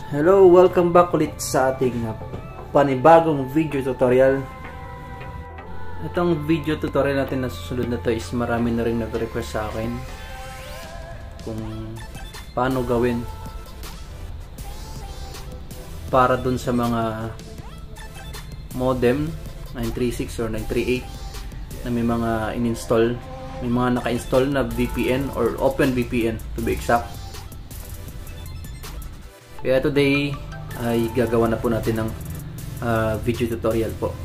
Hello, welcome back ulit sa ating panibagong video tutorial. Itong video tutorial natin na susunod na to is marami na rin nag-request sa akin kung paano gawin para dun sa mga modem 936 or 938 na may mga in-install, may mga naka-install na VPN or OpenVPN to be exact. Kaya today ay gagawa na po natin ng video tutorial po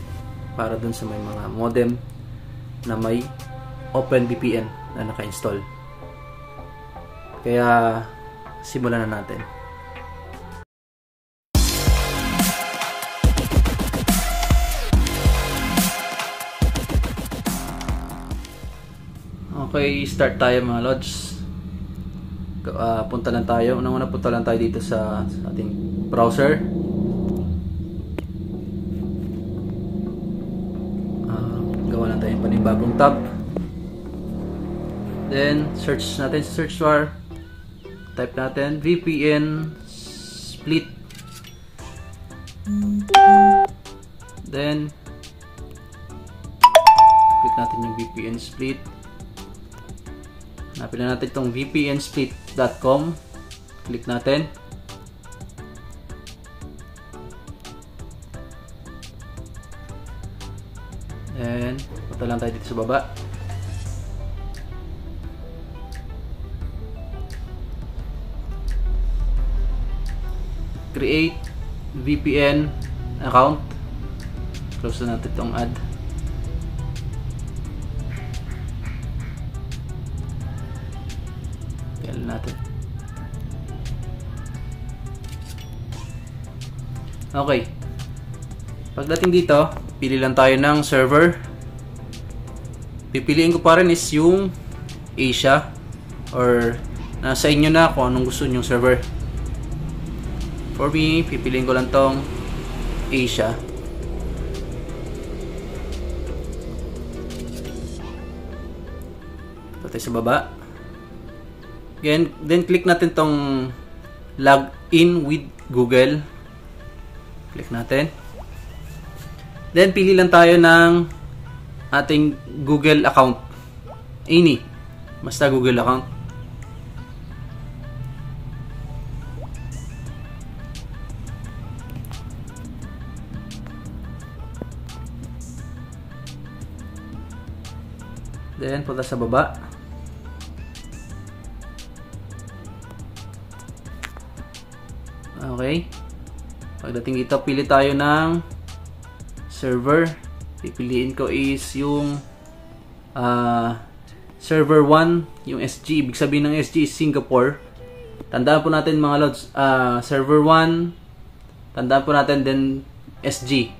para dun sa may mga modem na may OpenVPN na naka-install. Kaya simulan na natin. Okay, start tayo mga lods. Punta lang tayo. Unang-una punta lang tayo dito sa ating browser. Gawa lang tayo ng panibagong tab. Then search natin sa search bar. Type natin VPN split. Then click natin yung VPN split. Hanapin na natin itong vpnsplit.com. Click natin. And punta lang tayo dito sa baba. Create VPN account. Close na natin itong ad. Natin. Okay. Pagdating dito, pili lang tayo ng server. Pipiliin ko pa rin is yung Asia or nasa inyo na kung anong gusto nyong server. For me, pipiliin ko lang tong Asia. Ito tayo sa baba. Again, then click natin tong log in with Google. Click natin. Then pili lang tayo ng ating Google account. Any. Basta Google account. Then punta sa baba. Okay. Pagdating dito, pili tayo ng server. Pipiliin ko is yung server 1, yung SG. Ibig sabihin ng SG is Singapore. Tandaan po natin mga lods, server 1, tandaan po natin din SG.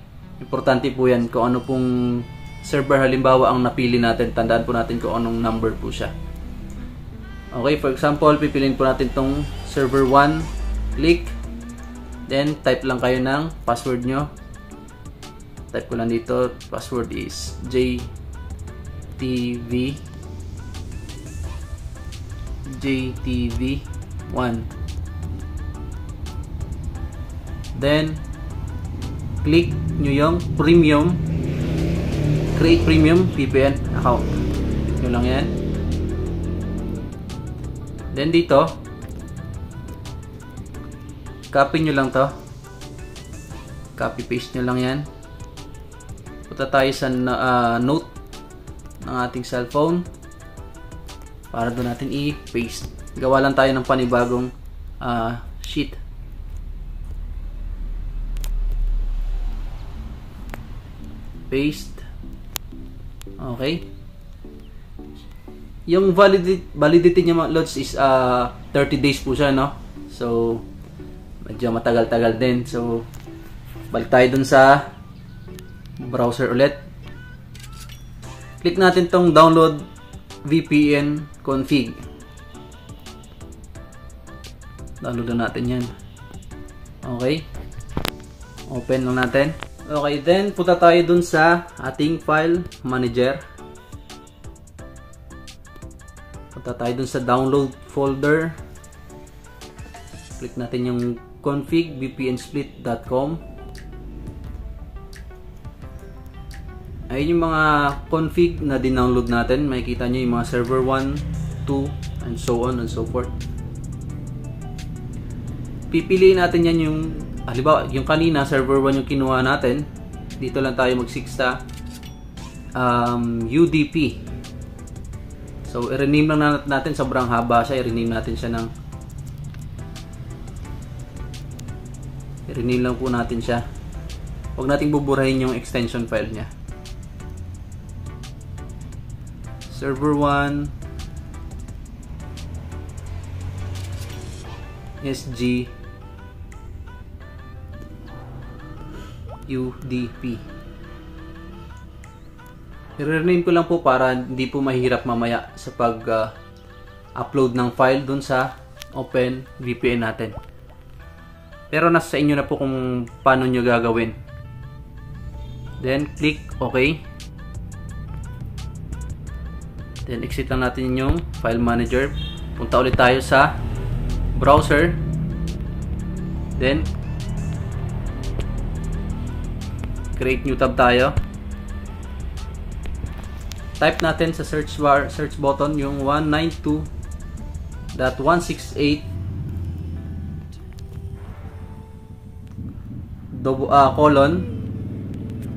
Importante po yan kung ano pong server halimbawa ang napili natin. Tandaan po natin kung anong number po siya. Okay, for example, pipiliin po natin tong server 1. Click. Then, type lang kayo ng password nyo. Type ko lang dito. Password is JTV1. Then, click nyo yung premium. Create premium VPN account. Yun lang yan. Then, dito, copy nyo lang to. Copy paste nyo lang yan. Punta tayo sa note ng ating cellphone para doon natin i-paste. Gawa lang tayo ng panibagong sheet. Paste. Okay. Yung validity niya mga loads is 30 days po siya, no? So medyo matagal-tagal din. So, balik tayo dun sa browser ulit. Click natin tong download VPN config. Download na natin yan. Okay. Open lang natin. Okay, then punta tayo dun sa ating file manager. Punta tayo dun sa download folder. Click natin yung config.vpnsplit.com. Ayun yung mga config na dinownload natin. Makikita nyo yung mga server 1, 2, and so on and so forth. Pipiliin natin yan yung, halimbawa, yung kanina server 1 yung kinuha natin. Dito lang tayo mag-6 UDP. So, i-rename lang natin, sobrang haba siya. I-rename natin siya ng i-rename lang po natin siya. Huwag nating buburahin yung extension file niya. Server 1 SG UDP. I-rename ko lang po para hindi po mahirap mamaya sa pag-upload ng file dun sa OpenVPN natin. Pero nasa inyo na po kung paano nyo gagawin. Then, click OK. Then, exit lang natin yung file manager. Punta ulit tayo sa browser. Then, create new tab tayo. Type natin sa search bar, search button yung 192.168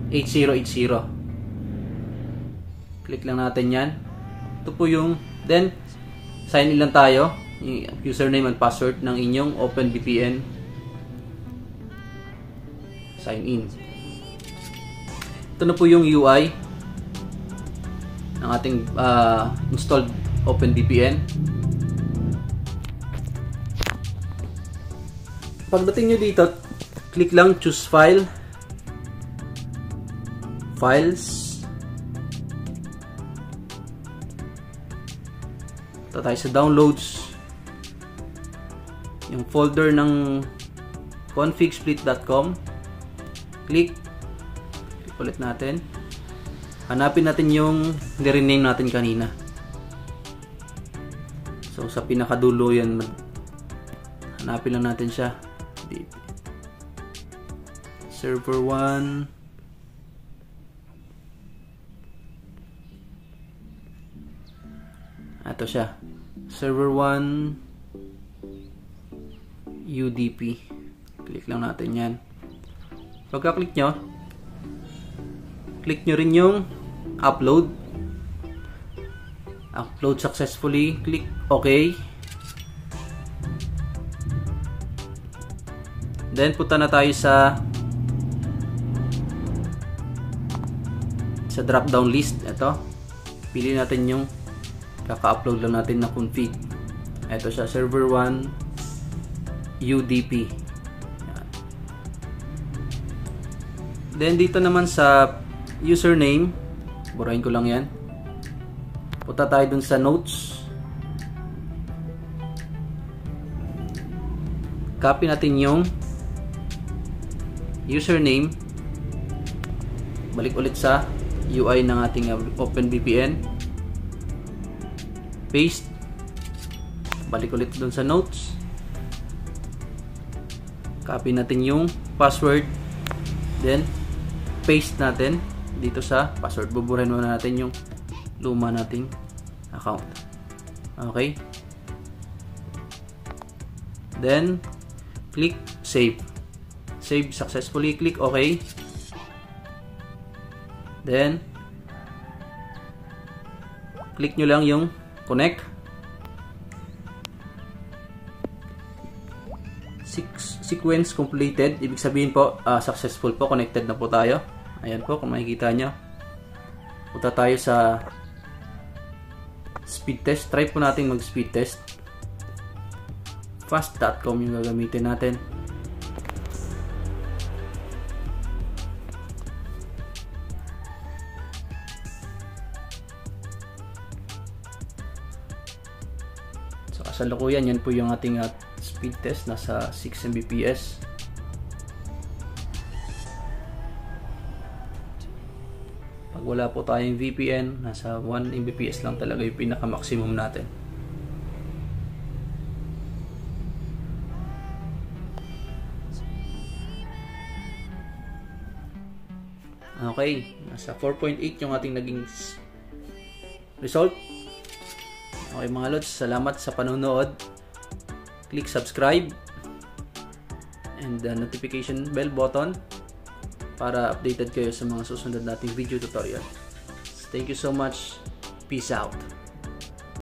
8080. Click lang natin yan. Ito po yung, then sign in lang tayo, yung username and password ng inyong OpenVPN. Sign in. Ito na po yung UI ng ating installed OpenVPN. Pagdating nyo dito, click lang choose file, files. Ito tayo sa downloads, yung folder ng configsplit.com. Click ulit natin. Hanapin natin yung ni-rename natin kanina. So sa pinakadulo yan, hanapin lang natin siya. Server 1 ito siya, server 1 UDP. Click lang natin yan. Pagka-click nyo, click nyo rin yung upload successfully. Click OK. Then punta na tayo sa drop down list. Ito, pili natin yung kaka-upload lang natin na config. Ito siya, server 1 UDP. Yan. Then dito naman sa username, burahin ko lang yan. Punta tayo dun sa notes. Copy natin yung username. Balik ulit sa UI ng ating OpenVPN. Paste. Balik ulit dun sa notes. Copy natin yung password. Then, paste natin dito sa password. Buburahin muna natin yung luma nating account. Okay? Then, click save. Save successfully. Click OK. Then, click nyo lang yung connect. Sequence completed. Ibig sabihin po, successful po. Connected na po tayo. Ayan po, kung makikita nyo. Punta tayo sa speed test. Try po natin mag speed test. Fast.com yung gagamitin natin. So kasalukuyan, yan po yung ating speed test. Nasa 6 Mbps. Pag wala po tayong VPN, nasa 1 Mbps lang talaga yung pinaka-maximum natin. Okay, nasa 4.8 yung ating naging result. Okay mga lods, salamat sa panonood. Click subscribe and the notification bell button para updated kayo sa mga susunod nating video tutorial. Thank you so much. Peace out.